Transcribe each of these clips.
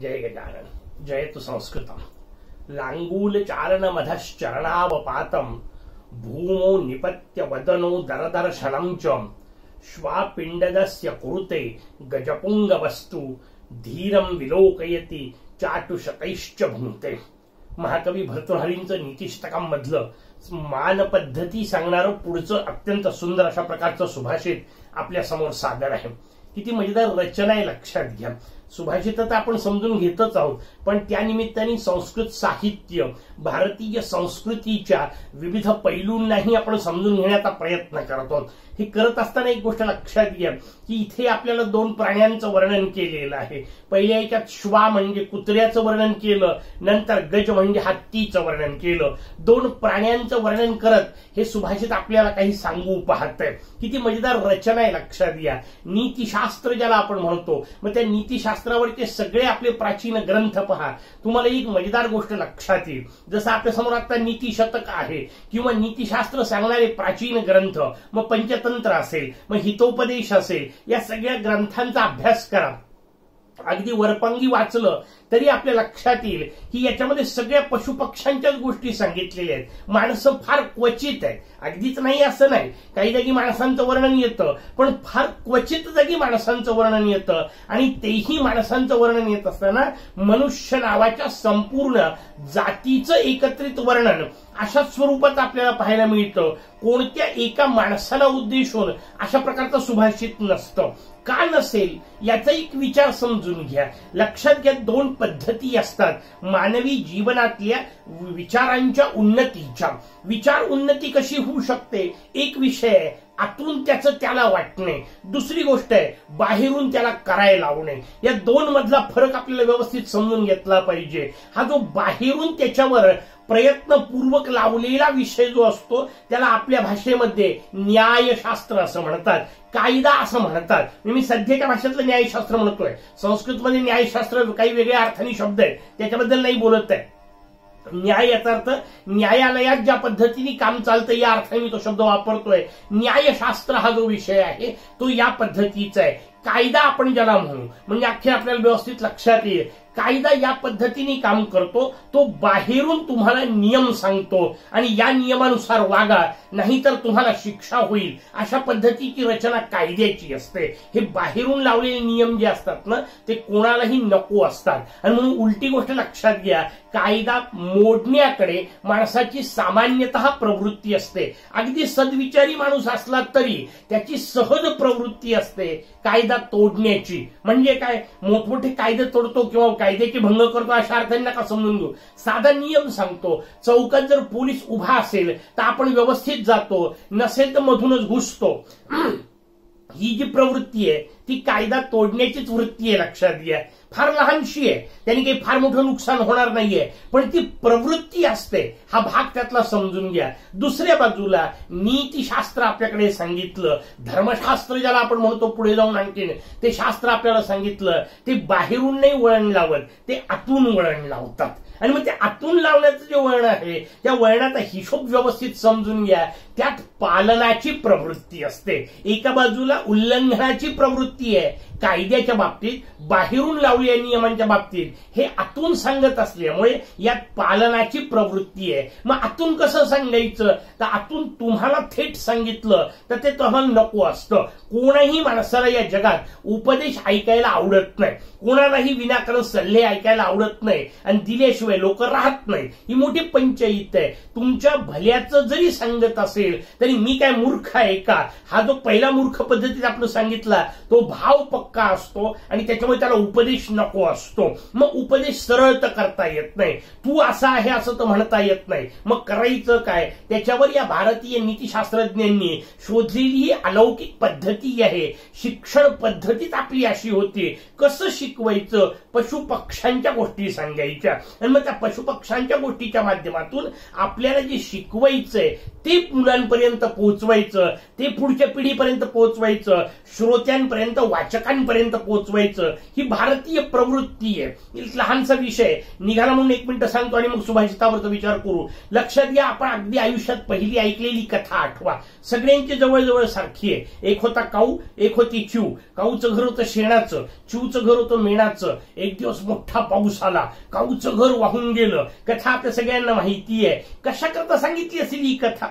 जय गजानन जयतु संस्कृतम लांगूल चारण मधश्चरणावपातम भूमो निपत्य वदनो दरदर्शनं च श्वापिंडदस्य कुरुते गजपुंग वस्तु धीरं विलोकयति चाटुशतैश्च भुंक्ते। महाकवी भर्तृहरींचं नीतिशतकं मधलं मान पद्धती सांगणारं पुढचं अत्यंत सुंदर अशा प्रकारचं सुभाषित आपल्या समोर सादर आहे। किती मजेदार रचना आहे लक्षात घ्या। सुभाषित तर आपण समजून घेतच आहोत, पण त्या निमित्ताने संस्कृत साहित्य भारतीय संस्कृतीच्या विविध पैलूंनाही आपण समजून घेण्याचा प्रयत्न करत आहोत। हे करत असताना एक गोष्ट लक्षात घ्या की इथे आपल्याला दोन प्राण्यांचं वर्णन केलेलं आहे। पहिल्या एकात श्वा म्हणजे कुत्र्याचं वर्णन केलं, नंतर गज म्हणजे हत्तीचं वर्णन केलं। दोन प्राण्यांचं वर्णन करत हे सुभाषित आपल्याला काही सांगू पाहतंय। किती मजेदार रचना आहे लक्षात घ्या। नीतिशास्त्र ज्याला आपण म्हणतो, मग त्या नीतिशास्त्रावरचे सगळे आपले प्राचीन ग्रंथ पहा, तुम्हाला एक मजेदार गोष्ट लक्षात येईल। जसं आपल्या समोर आता नीतिशतक आहे किंवा नीतिशास्त्र सांगणारे प्राचीन ग्रंथ, मग पंचतंत्र असेल, मग हितोपदेश असेल, या सगळ्या ग्रंथांचा अभ्यास करा। अगदी वरपांगी वाचलं तरी आपल्या लक्षात येईल की याच्यामध्ये सगळ्या पशुपक्ष्यांच्याच गोष्टी सांगितलेल्या आहेत। माणसं फार क्वचित आहेत, अगदीच नाही असं नाही, काही जागी माणसांचं वर्णन येतं, पण फार क्वचित जागी माणसांचं वर्णन येतं। आणि तेही माणसांचं वर्णन येत असताना मनुष्य नावाच्या संपूर्ण जातीचं एकत्रित वर्णन अशा स्वरूपात आपल्याला पाहायला मिळतं। कोणत्या एका माणसाला उद्देशून अशा प्रकारचं सुभाषित नसतं। का नसेल याचा एक विचार समजून घ्या। लक्षात घ्या, दोन पद्धती असतात मानवी जीवनातल्या विचारांच्या उन्नतीच्या। विचार उन्नती कशी होऊ शकते, एक विषय आहे आतून त्याचं त्याला वाटणे, दुसरी गोष्ट आहे बाहेरून त्याला करायला लावणे। या दोन मधला फरक आपल्याला व्यवस्थित समजून घेतला पाहिजे। हा जो बाहेरून त्याच्यावर प्रयत्नपूर्वक लावलेला विषय जो असतो त्याला आपल्या भाषेमध्ये न्यायशास्त्र असं म्हणतात, कायदा असं म्हणतात। मी सध्याच्या भाषेतलं न्यायशास्त्र म्हणतोय, संस्कृतमध्ये न्यायशास्त्र काही वेगळ्या अर्थाने शब्द आहेत, त्याच्याबद्दल नाही बोलत आहे। न्याय याचा अर्थ न्यायालयात ज्या पद्धतीने काम चालतं या अर्थाने मी तो शब्द वापरतोय। न्यायशास्त्र हा जो विषय आहे तो या पद्धतीचा आहे। कायदा आपण ज्याला म्हणू, म्हणजे अख्खे आपल्याला व्यवस्थित लक्षात येईल, कायदा या पद्धतीने काम करतो, तो बाहेरून तुम्हाला नियम सांगतो आणि या नियमानुसार वागा नाहीतर तुम्हाला शिक्षा होईल, अशा पद्धतीची रचना कायद्याची असते। हे बाहेरून लावलेले नियम जे असतात ना ते कोणालाही नको असतात। आणि म्हणून उलटी गोष्ट लक्षात घ्या, कायदा मोडण्याकडे माणसाची सामान्यतः प्रवृत्ती असते। अगदी सद्विचारी माणूस असला तरी त्याची सहज प्रवृत्ती असते कायदा तोडण्याची। म्हणजे काय, मोठमोठे कायदे तोडतो किंवा कायद्याचे भंग करतो अशा अर्थाने नका समजून घेऊ। साधा नियम सांगतो, चौकात जर पोलीस उभा असेल तर आपण व्यवस्थित जातो, नसेल तर मधूनच घुसतो। ही जी प्रवृत्ती आहे ती कायदा तोडण्याचीच वृत्ती आहे, लक्षात घ्या। फार लहानशी आहे, त्यांनी काही फार मोठं नुकसान होणार नाहीये, पण ती प्रवृत्ती असते, हा भाग त्यातला समजून घ्या। दुसऱ्या बाजूला नीतिशास्त्र आपल्याकडे सांगितलं, धर्मशास्त्र ज्याला आपण म्हणतो पुढे जाऊन आणखीन, ते शास्त्र आपल्याला सांगितलं, ते बाहेरून नाही वळण लावत, ते आतून वळण लावतात। आणि मग ते आतून लावण्याचं जे वळण आहे त्या वळणाचा हिशोब व्यवस्थित समजून घ्या। त्यात पालनाची प्रवृत्ती असते, एका बाजूला उल्लंघनाची प्रवृत्ती आहे कायद्याच्या बाबतीत, बाहेरून लावलेल्या नियमांच्या बाबतीत हे आतून सांगत असल्यामुळे यात पालनाची प्रवृत्ती आहे। मग आतून कसं सांगायचं, तर आतून तुम्हाला थेट सांगितलं तर ते तुम्हाला नको असतं। कोणाही माणसाला या जगात उपदेश ऐकायला आवडत नाही, कोणालाही विनाकारण सल्ले ऐकायला आवडत नाही, आणि दिल्याशिवाय लोक राहत नाही। ही मोठी पंचायत आहे। तुमच्या भल्याचं जरी सांगत असेल तरी मी काय मूर्ख आहे का, हा जो पहिला मूर्ख पद्धतीत आपण सांगितला तो भाव पक्का असतो आणि त्याच्यामुळे त्याला उपदेश नको असतो। मग उपदेश सरळ तर करता येत नाही, तू असा आहे असं तर म्हणता येत नाही, मग करायचं काय, त्याच्यावर या भारतीय नीतिशास्त्रज्ञांनी शोधलेली ही अलौकिक पद्धती आहे। शिक्षण पद्धतीत आपली अशी होती, कसं शिकवायचं, पशुपक्ष्यांच्या गोष्टी सांगायच्या, आणि मग त्या पशुपक्ष्यांच्या गोष्टीच्या माध्यमातून आपल्याला जे शिकवायचंय ते मुलांपर्यंत पोहोचवायचं, ते पुढच्या पिढीपर्यंत पोहोचवायचं, श्रोत्यांपर्यंत वाचकांपर्यंत पोहोचवायचं ही भारतीय प्रवृत्ती आहे. लहानसा विषय निघाला म्हणून 1 मिनिट सांगतो आणि मग सुभाषितावरचा विचार करू. लक्षात घ्या, आपण अगदी आयुष्यात पहिली ऐकलेली कथा आठवा. सगळ्यांची जवळजवळ सारखी आहे. एक होता काऊ, एक होती चिव. काऊचं घर होतं शेणाचं, चिवचं घर होतं मेणाचं. एक दिवस मोठा पाऊस आला, काऊचं घर वाहून गेलं. कथा आपल्या सगळ्यांना माहिती आहे. कशा करता सांगितली असेल ही कथा?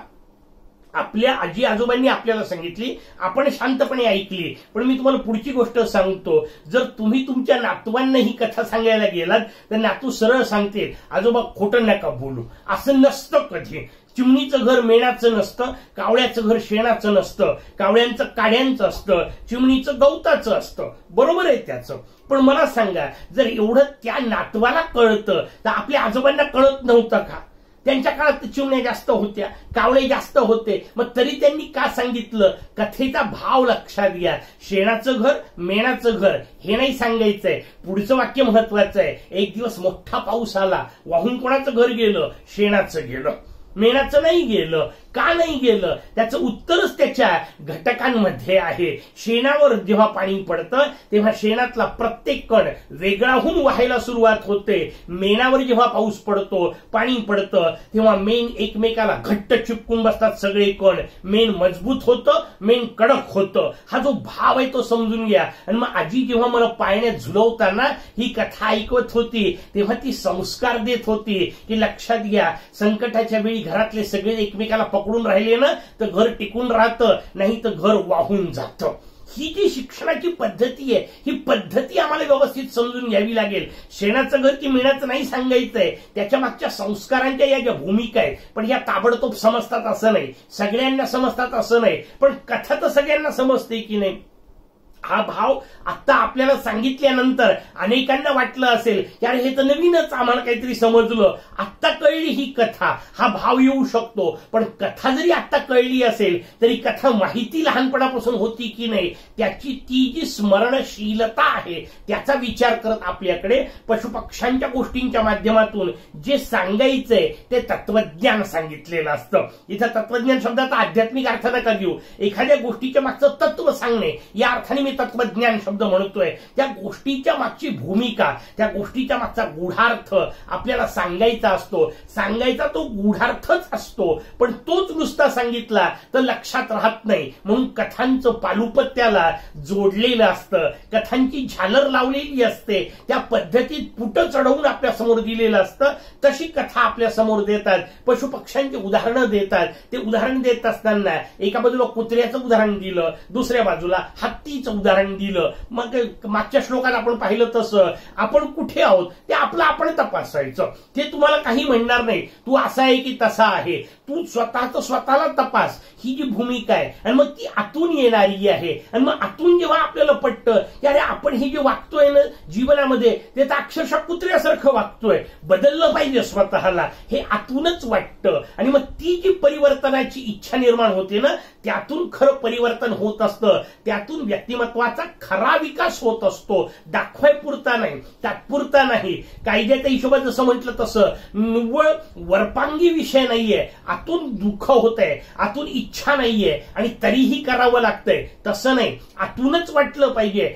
आपल्या आजी आजोबांनी आपल्याला सांगितली, आपण शांतपणे ऐकली. पण मी तुम्हाला पुढची गोष्ट सांगतो. जर तुम्ही तुमच्या नातवांना ही कथा सांगायला गेलात तर नातू सरळ सांगतील, आजोबा खोटं नका बोलू, असं नसतं कधी. चिमणीचं घर मेणाचं नसतं, कावळ्याचं घर शेणाचं नसतं, कावळ्यांचं काड्यांचं असतं, चिमणीचं गवताचं असतं. बरोबर आहे त्याचं. पण मला सांगा, जर एवढं त्या नातवाला कळतं तर आपल्या आजोबांना कळत नव्हतं का? त्यांच्या काळात चिमण्या जास्त होत्या, कावळे जास्त होते, मग तरी त्यांनी का सांगितलं? कथेचा भाव लक्षात घ्या. शेणाचं घर, मेणाचं घर हे नाही सांगायचंय. पुढचं वाक्य महत्वाचं आहे. एक दिवस मोठा पाऊस आला, वाहून कोणाचं घर गेलं? शेणाचं गेलं, मेणाचं नाही गेलं. का नाही गेलं? त्याचं उत्तरच त्याच्या घटकांमध्ये आहे. शेणावर जेव्हा पाणी पडतं तेव्हा शेणातला प्रत्येक कण वेगळा होऊन व्हायला सुरुवात होते. मेणावर जेव्हा पाऊस पडतो, पाणी पडतं, तेव्हा मेण एकमेकाला घट्ट चिपकून बसतात सगळे कण. मेण मजबूत होतं, मेण कडक होतं. हा जो भाव आहे तो समजून घ्या. आणि मग आजी जेव्हा मला पाळण्यात झुलवताना ही कथा ऐकवत होती तेव्हा ती संस्कार देत होती की लक्षात घ्या, संकटाच्या वेळी घरातले सगळे एकमेकाला पकडून राहिले ना तर घर टिकून राहतं, नाही तर घर वाहून जातं. ही जी शिक्षणाची पद्धती आहे ही पद्धती आम्हाला व्यवस्थित समजून घ्यावी लागेल. शेणाचं घर की मेणाचं नाही सांगायचंय, त्याच्या मागच्या संस्कारांच्या या ज्या भूमिका आहेत. पण ह्या ताबडतोब समजतात असं नाही, सगळ्यांना समजतात असं नाही. पण कथा तर सगळ्यांना समजते की नाही? हा भाव आता आपल्याला सांगितल्यानंतर अनेकांना वाटलं असेल यार हे तर नवीनच, आम्हाला काहीतरी समजलं, आत्ता कळली ही कथा, हा भाव येऊ शकतो. पण कथा जरी आत्ता कळली असेल तरी कथा माहिती लहानपणापासून होती की नाही त्याची ती जी स्मरणशीलता आहे त्याचा विचार करत आपल्याकडे पशुपक्ष्यांच्या गोष्टींच्या माध्यमातून जे सांगायचंय ते तत्वज्ञान सांगितलेलं असतं. इथं तत्वज्ञान शब्दाचा आध्यात्मिक अर्थ नका घेऊ. एखाद्या गोष्टीच्या मागचं तत्व सांगणे या अर्थाने तत्वज्ञान शब्द म्हणतोय. त्या गोष्टीच्या मागची भूमिका, त्या गोष्टीच्या मागचा गूढार्थ आपल्याला सांगायचा असतो. सांगायचा तो गूढार्थच असतो, पण तोच नुसता सांगितला तर लक्षात राहत नाही. म्हणून कथांचं पालुपत्याला जोडलेलं असतं, कथांची झालर लावलेली असते, त्या पद्धतीत पुट चढवून आपल्या समोर दिलेलं असतं. तशी कथा आपल्या समोर देतात, पशुपक्ष्यांची उदाहरणं देतात. ते उदाहरण देत असताना एका बाजूला कुत्र्याचं उदाहरण दिलं, दुसऱ्या बाजूला हत्तीचं उदाहरण दिलं. मग मागच्या श्लोकात आपण पाहिलं तसं आपण कुठे आहोत ते आपलं आपण तपासायचं. ते तुम्हाला काही म्हणणार नाही तू असा आहे की तसा आहे, तू स्वतःच स्वतःला तपास. ही जी भूमिका आहे आणि मग ती आतून येणारी आहे. आणि मग आतून जेव्हा आपल्याला पटतं अरे आपण हे जे वागतोय ना जीवनामध्ये ते तर अक्षरशः कुत्र्यासारखं वागतोय, बदललं पाहिजे स्वतःला, हे आतूनच वाटतं. आणि मग ती जी परिवर्तनाची इच्छा निर्माण होते ना त्यातून खरं परिवर्तन होत असतं. त्यातून व्यक्तिमत्वाचा खरा विकास होत असतो. दाखवाय पुरता नाही, तात्पुरता नाही. कायद्याच्या हिशोबात जसं म्हटलं तसं निव्वळ वरपांगी विषय नाहीये. आतून दुःख होत आहे, आतून इच्छा नाहीये आणि तरीही करावं लागतंय तसं नाही. आतूनच वाटलं पाहिजे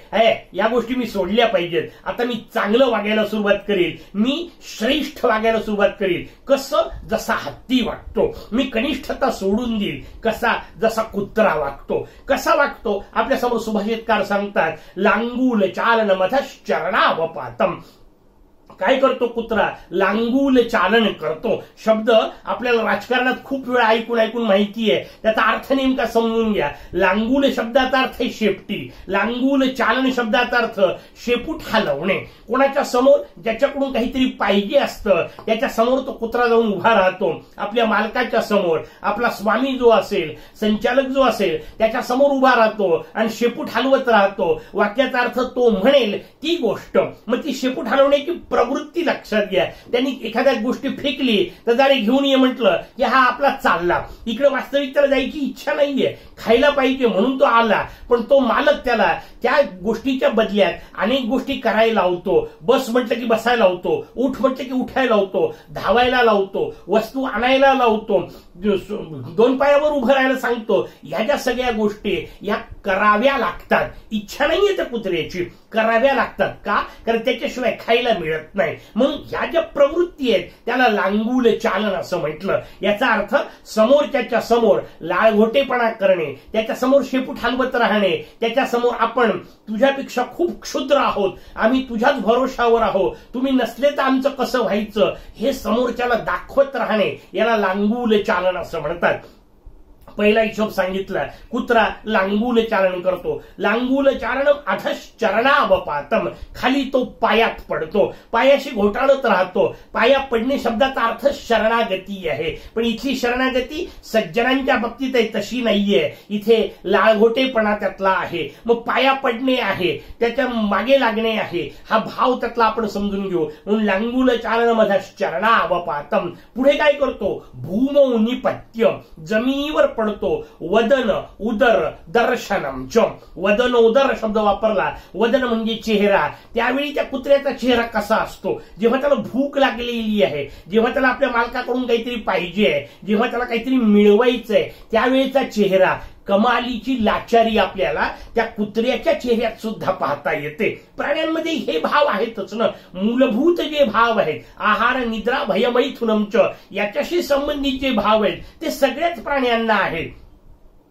या गोष्टी मी सोडल्या पाहिजेत, आता मी चांगलं वागायला सुरुवात करील, मी श्रेष्ठ वागायला सुरुवात करील. कसं? जसा हत्ती वागतो. मी कनिष्ठता सोडून देईल. कसा? जसा कुत्रा वागतो. कसा वागतो? आपल्या समोर सुभाषितकार सांगतात, लांगूल चालन मधश्चरणावपातम. काय करतो कुत्रा? लांगूल चालन करतो. शब्द आपल्याला राजकारणात खूप वेळा ऐकून ऐकून माहिती आहे, त्याचा अर्थ नेमका समजून घ्या. लांगूल शब्दाचा अर्थ आहे शेपटी, लांगूल चालन शब्दाचा अर्थ शेपूट हलवणे. कोणाच्या समोर ज्याच्याकडून काहीतरी पाहिजे असतं त्याच्या समोर तो कुत्रा जाऊन उभा राहतो. आपल्या मालकाच्या समोर आपला स्वामी जो असेल, संचालक जो असेल त्याच्या समोर उभा राहतो आणि शेपूट हलवत राहतो. वाक्याचा अर्थ तो म्हणेल ती गोष्ट. मग ती शेपूट हलवण्याची प्रवृत्ती लक्षात घ्या. त्यांनी एखाद्या गोष्टी फेकली तर जरा घेऊन ये म्हटलं की हा आपला चालला. इकडे वास्तविक त्याला जायची इच्छा नाहीये, खायला पाहिजे म्हणून तो आला, पण तो मालक त्याला त्या गोष्टीच्या बदल्यात अनेक गोष्टी करायला लावतो. बस म्हटलं की बसायला लावतो, उठ म्हटलं की उठायला लावतो, धावायला लावतो, वस्तू आणायला लावतो, 2 पायावर उभं राहायला सांगतो. ह्या ज्या सगळ्या गोष्टी या कराव्या लागतात. इच्छा नाहीये त्या कुत्र्याची, कराव्या लागतात. का? कारण त्याच्याशिवाय खायला मिळत नाही. मग ह्या ज्या प्रवृत्ती आहेत त्याला लांगुल चालन असं म्हटलं. याचा अर्थ समोरच्याच्या समोर लाळघोटेपणा करणे, त्याच्या समोर शेपूट हलवत राहणे, त्याच्या समोर आपण तुझ्यापेक्षा खूप क्षुद्र आहोत, आम्ही तुझ्याच भरोशावर आहोत, तुम्ही नसले तर आमचं कसं व्हायचं, हे समोरच्याला दाखवत राहणे याला लांगुल चालन असं म्हणतात. पहिला हिशोब सांगितला, कुत्रा लांगुल चालन करतो. लांगुल चारण अधश्चरणावपातम, खाली तो पायात पडतो, पायाशी घोटाळत राहतो. पाया पडणे शब्दाचा अर्थ शरणागती आहे, पण इथली शरणागती सज्जनांच्या बाबतीत आहे तशी नाहीये. इथे लाळघोटेपणा त्यातला आहे. मग पाया पडणे आहे, त्याच्या मागे लागणे आहे, हा भाव त्यातला आपण समजून घेऊ. म्हणून लांगुल चारण अधश्चरणावपातम. पुढे काय करतो? भूमौ निपत्य, जमिनीवर पडतो. वदन उदर दर्शनम च, वदन उदर शब्द वापरला. वदन म्हणजे चेहरा. त्यावेळी त्या कुत्र्याचा चेहरा कसा असतो? जेव्हा त्याला भूक लागलेली आहे, जेव्हा त्याला आपल्या मालकाकडून काहीतरी पाहिजे आहे, जेव्हा त्याला काहीतरी मिळवायचंय, त्यावेळेचा चेहरा. कमालीची लाचारी आपल्याला त्या कुत्र्याच्या चेहऱ्यात सुद्धा पाहता येते. प्राण्यांमध्ये हे भाव आहेतच ना. मूलभूत जे भाव आहेत, आहार निद्रा भयमैथुनमच, याच्याशी संबंधित जे भाव आहेत ते सगळ्याच प्राण्यांना आहेत.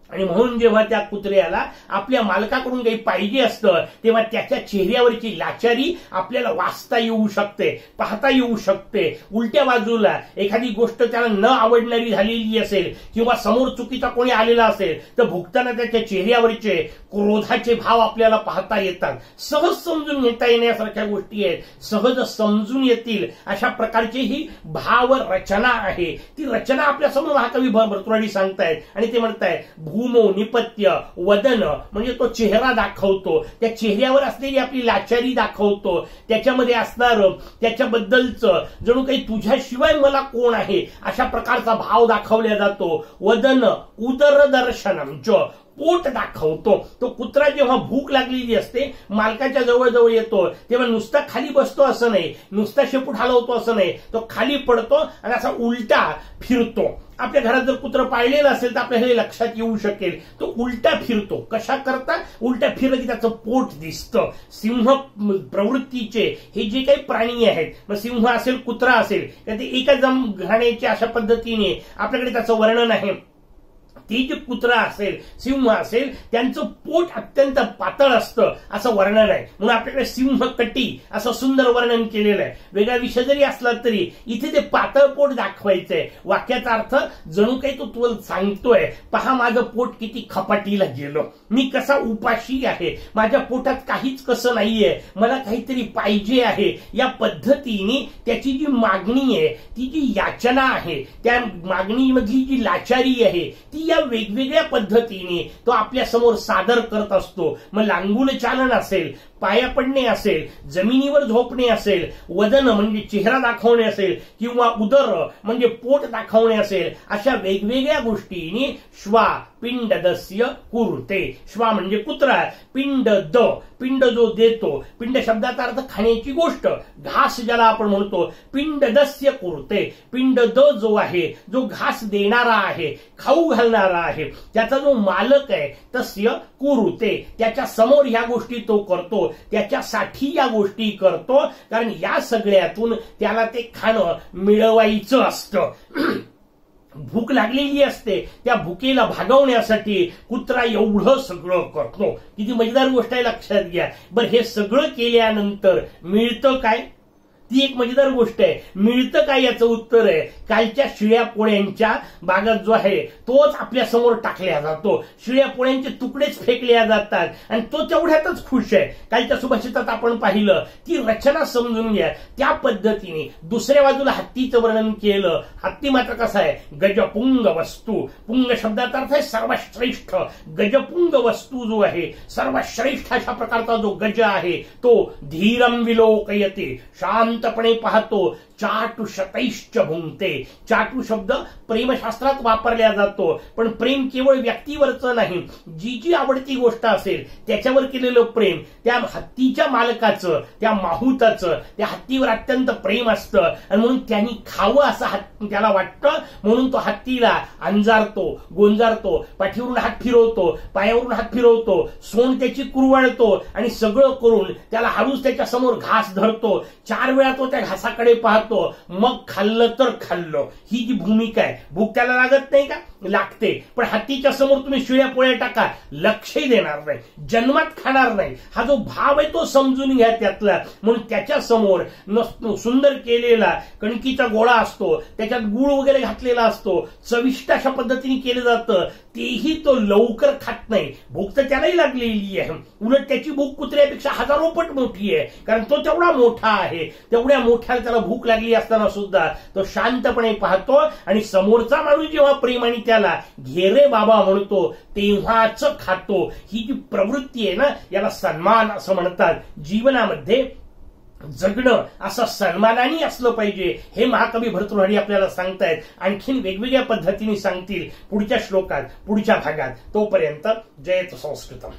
आणि म्हणून जेव्हा त्या कुत्र्याला आपल्या मालकाकडून काही पाहिजे असतं तेव्हा त्याच्या चेहऱ्यावरची लाचारी आपल्याला वाचता येऊ शकते, पाहता येऊ शकते. उलट्या बाजूला एखादी गोष्ट त्याला न आवडणारी झालेली असेल किंवा समोर चुकीचा कोणी आलेला असेल तर भुगताना त्याच्या चेहऱ्यावरचे क्रोधाचे भाव आपल्याला पाहता येतात. सहज समजून घेता येण्यासारख्या गोष्टी आहेत, सहज समजून येतील अशा प्रकारची ही भाव रचना आहे. ती रचना आपल्यासमोर महाकवी भरतुराडी सांगतायत आणि ते म्हणतायत भूमो निपत्य वदन, म्हणजे तो चेहरा दाखवतो, त्या चेहऱ्यावर असलेली आपली लाचारी दाखवतो, त्याच्यामध्ये असणार त्याच्याबद्दलचं जणू काही तुझ्याशिवाय मला कोण आहे अशा प्रकारचा भाव दाखवला जातो. वदन उदर दर्शनम च, पोट दाखवतो. तो कुत्रा जेव्हा भूक लागलेली असते मालकाच्या जवळ येतो तेव्हा नुसता खाली बसतो असं नाही, नुसता शेपूट हलवतो असं नाही, तो खाली पडतो आणि असा उलटा फिरतो. आपल्या घरात जर कुत्रं पाळलेलं असेल तर आपल्याला हे लक्षात येऊ शकेल. तो उलटा फिरतो. कशा करता? उलटा फिरलं की त्याचं पोट दिसतं. सिंह प्रवृत्तीचे हे जे काही प्राणी आहेत, मग सिंह असेल कुत्रा असेल, तर ते एका घराण्याच्या अशा पद्धतीने आपल्याकडे त्याचं वर्णन आहे. ती जे कुत्रा असेल, सिंह असेल, त्यांचं पोट अत्यंत पातळ असतं असं वर्णन आहे. म्हणून आपल्याकडे सिंह कटी असं सुंदर वर्णन केलेलं आहे. वेगळा विषय जरी असला तरी इथे ते पातळ पोट दाखवायचंय. वाक्याचा अर्थ जणू काही तो तुला सांगतोय, पहा माझं पोट किती खपाटीला गेलं, मी कसा उपाशी आहे, माझ्या पोटात काहीच कसं नाहीये, मला काहीतरी पाहिजे आहे. या पद्धतीने त्याची जी मागणी आहे, ती जी याचना आहे, त्या मागणीमधली जी लाचारी आहे ती या वेगवेगळ्या पद्धतीने तो आपल्या समोर सादर करत असतो. मग लांगुल चालन असेल, पाया पडणे असेल, जमिनीवर झोपणे असेल, वदन म्हणजे चेहरा दाखवणे असेल, किंवा उदर म्हणजे पोट दाखवणे असेल, अशा वेगवेगळ्या गोष्टींनी श्वा पिंडदस्य कुरुते. श्वा म्हणजे कुत्रा, पिंड द, पिंड जो देतो, पिंड शब्दाचा अर्थ खाण्याची गोष्ट, घास ज्याला आपण म्हणतो, पिंडदस्य कुरुते. पिंड द जो आहे, जो घास देणारा आहे, खाऊ घालणारा आहे, त्याचा जो मालक आहे, तस्य कुरुते, त्याच्या समोर ह्या गोष्टी तो करतो, त्याच्यासाठी या गोष्टी करतो, कारण या सगळ्यातून त्याला ते खाणं मिळवायचं असतं. भूक लागलेली असते, त्या भुकेला भागवण्यासाठी कुत्रा एवढं सगळं करतो. किती मजेदार गोष्ट आहे, लक्षात घ्या. बरं, हे सगळं केल्यानंतर मिळतं काय? ती एक मजेदार गोष्ट आहे. मिळतं काय याचं उत्तर आहे, कालच्या शिळ्या पोळ्यांच्या बागात जो आहे तोच आपल्या समोर टाकल्या जातो. शिळ्या पोळ्यांचे तुकडेच फेकल्या जातात आणि तो तेवढ्यातच खुश आहे. कालच्या सुभाषितात आपण पाहिलं, ती रचना समजून घ्या. त्या पद्धतीने दुसऱ्या बाजूला हत्तीचं वर्णन केलं. हत्ती मात्र कसा आहे? गजपुंग वस्तू. पुंग शब्दाचा अर्थ आहे सर्वश्रेष्ठ. गजपुंग वस्तू जो आहे, सर्वश्रेष्ठ अशा प्रकारचा जो गज आहे, तो धीरम विलोकयते, शांत शांतपणे पाहतो. चाटु शतैश्च भुंक्ते. चाटू शब्द प्रेमशास्त्रात वापरला जातो, पण प्रेम केवळ व्यक्तीवरचं नाही. जी जी आवडती गोष्ट असेल त्याच्यावर केलेलं प्रेम, त्या हत्तीच्या मालकाचं, त्या माहुताचं त्या हत्तीवर अत्यंत प्रेम असतं आणि म्हणून त्यांनी खावं असं त्याला वाटतं. म्हणून तो हत्तीला अंजारतो, गोंजारतो, पाठीवरून हात फिरवतो, पायावरून हात फिरवतो, सोंड त्याची कुरवाळतो आणि सगळं करून त्याला हळूच त्याच्या समोर घास धरतो. 4 वेळा तो त्या घासाकडे पाहतो, मग खाल्लं तर खाल्लं. ही जी भूमिका आहे, भूक त्याला लागत नाही का? लागते. पण हत्तीच्या समोर तुम्ही शिळ्या पोळ्या टाका, लक्षही देणार नाही, जन्मात खाणार नाही. हा जो भाव आहे तो समजून घ्या त्यातला. म्हणून त्याच्या समोर सुंदर केलेला कणकीचा गोळा असतो, त्याच्यात गुळ वगैरे घातलेला असतो, चविष्ट अशा पद्धतीने केलं जातं, तेही तो लवकर खात नाही. भूक तर त्यालाही लागलेली आहे, उलट त्याची भूक कुत्र्यापेक्षा हजारो पट मोठी आहे, कारण तो तेवढा मोठा आहे. तेवढ्या मोठ्याला त्याला भूक लागली असताना सुद्धा तो शांतपणे पाहतो आणि समोरचा माणूस जेव्हा प्रेमाने त्याला घे रे बाबा म्हणतो तेव्हाच खातो. ही जी प्रवृत्ती आहे ना, याला सन्मान असं म्हणतात. जीवनामध्ये जगणं असं सन्मानाने असलं पाहिजे, हे महाकवी भर्तृहरी आपल्याला सांगतायत. आणखीन वेगवेगळ्या पद्धतीने सांगतील पुढच्या श्लोकात, पुढच्या भागात. तोपर्यंत जयतु संस्कृतम.